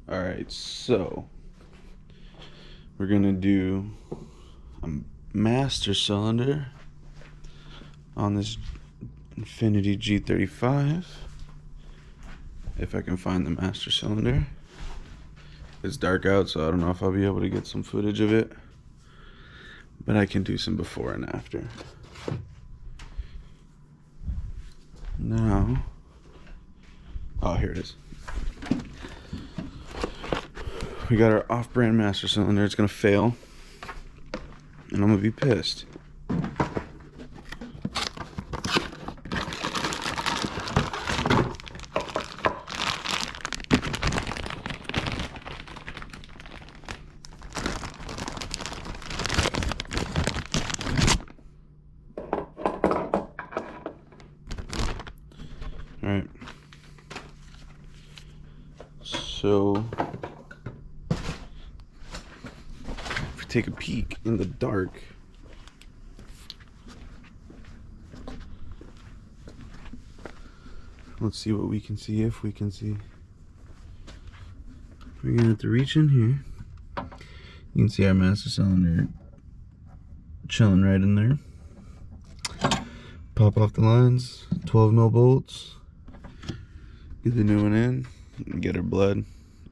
Alright, so we're gonna do a master cylinder on this Infiniti G35. If I can find the master cylinder. It's dark out, so I don't know if I'll be able to get some footage of it, but I can do some before and after. Now, oh, here it is. We got our off-brand master cylinder. It's gonna fail, and I'm gonna be pissed. All right. So if we take a peek in the dark, let's see what we can see, if we can see. We're gonna have to reach in here. You can see our master cylinder chilling right in there. Pop off the lines, 12mm bolts. Get the new one in, and get her blood.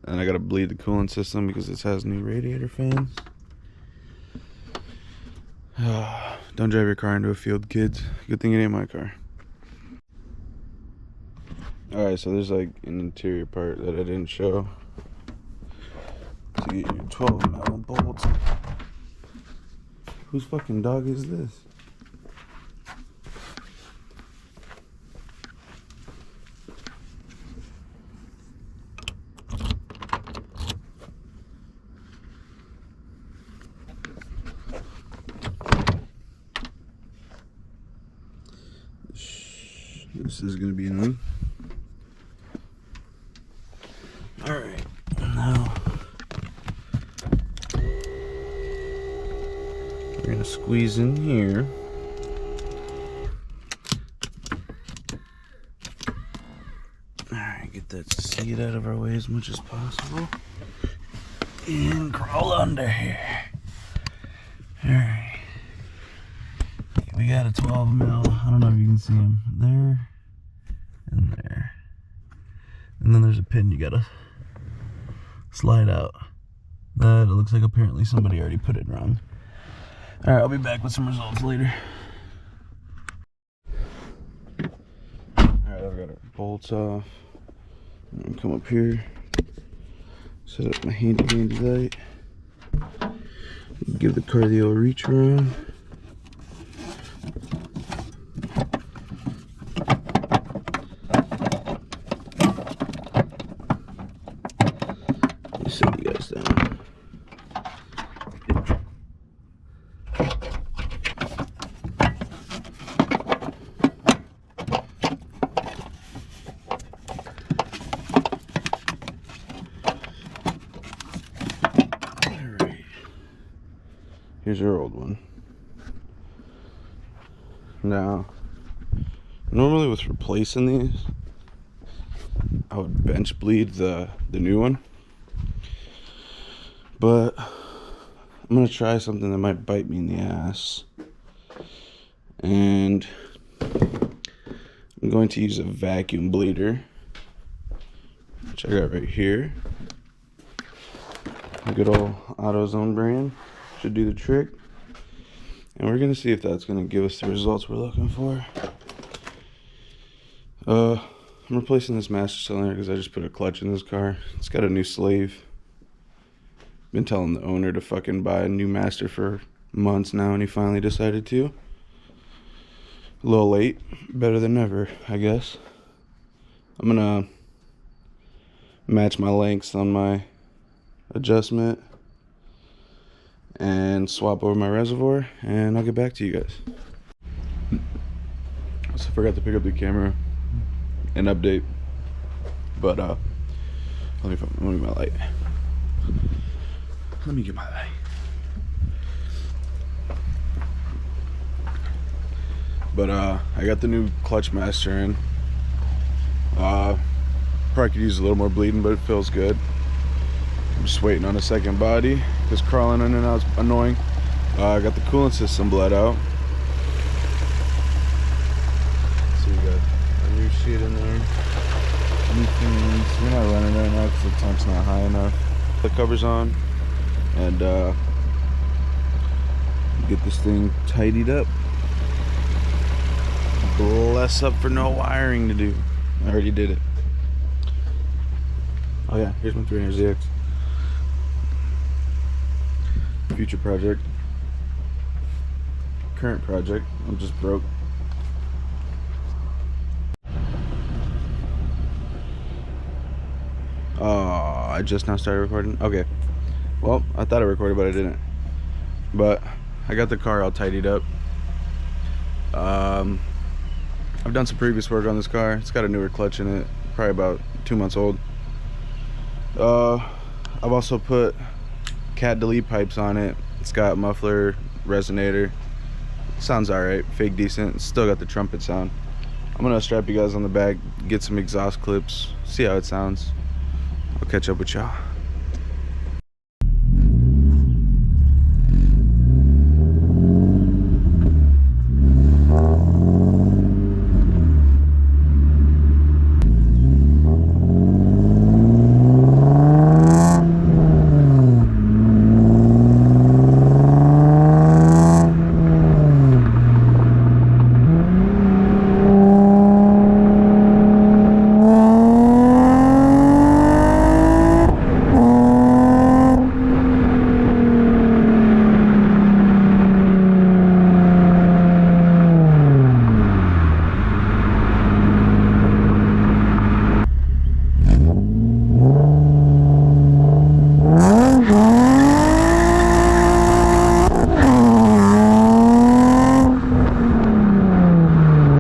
And I gotta bleed the coolant system because this has new radiator fans. Don't drive your car into a field, kids. Good thing it ain't my car. Alright, so there's like an interior part that I didn't show. To get your 12mm bolts. Whose fucking dog is this? This is going to be annoying. Alright, now we're going to squeeze in here. Alright, get that seat out of our way as much as possible. And crawl under here. Alright. We got a 12mm. I don't know if you can see him there and there. And then there's a pin you gotta slide out. That it looks like apparently somebody already put it wrong. Alright, I'll be back with some results later. Alright, I've got our bolts off. I'm gonna come up here, set up my handy light, give the car the old reach around. Set you guys down. Alright. Here's your old one. Now, normally with replacing these, I would bench bleed the new one. But I'm gonna try something that might bite me in the ass, and I'm going to use a vacuum bleeder, which I got right here. A good old AutoZone brand should do the trick, and we're gonna see if that's gonna give us the results we're looking for. I'm replacing this master cylinder because I just put a clutch in this car. It's got a new slave. Been telling the owner to fucking buy a new master for months now, and he finally decided to. A little late, better than never, I guess. I'm gonna match my lengths on my adjustment and swap over my reservoir, and I'll get back to you guys. Also forgot to pick up the camera and update, but let me get my light. Let me get my light. But I got the new clutch master in. Probably could use a little more bleeding, but it feels good. I'm just waiting on a second body because crawling in and out is annoying. I got the coolant system bled out. So you got a new shit in there. New things. We're not running right now because the temp's not high enough. The cover's on, and get this thing tidied up. Bless up for no wiring to do. I already did it. Oh yeah, here's my 300ZX. Future project. Current project. I'm just broke. Oh, I just now started recording? Okay. Well, I thought I recorded, but I didn't. But I got the car all tidied up. I've done some previous work on this car. It's got a newer clutch in it, probably about 2 months old. I've also put cat delete pipes on it. It's got muffler, resonator. Sounds alright, fake decent. It's still got the trumpet sound. I'm gonna strap you guys on the back, get some exhaust clips, see how it sounds. I'll catch up with y'all.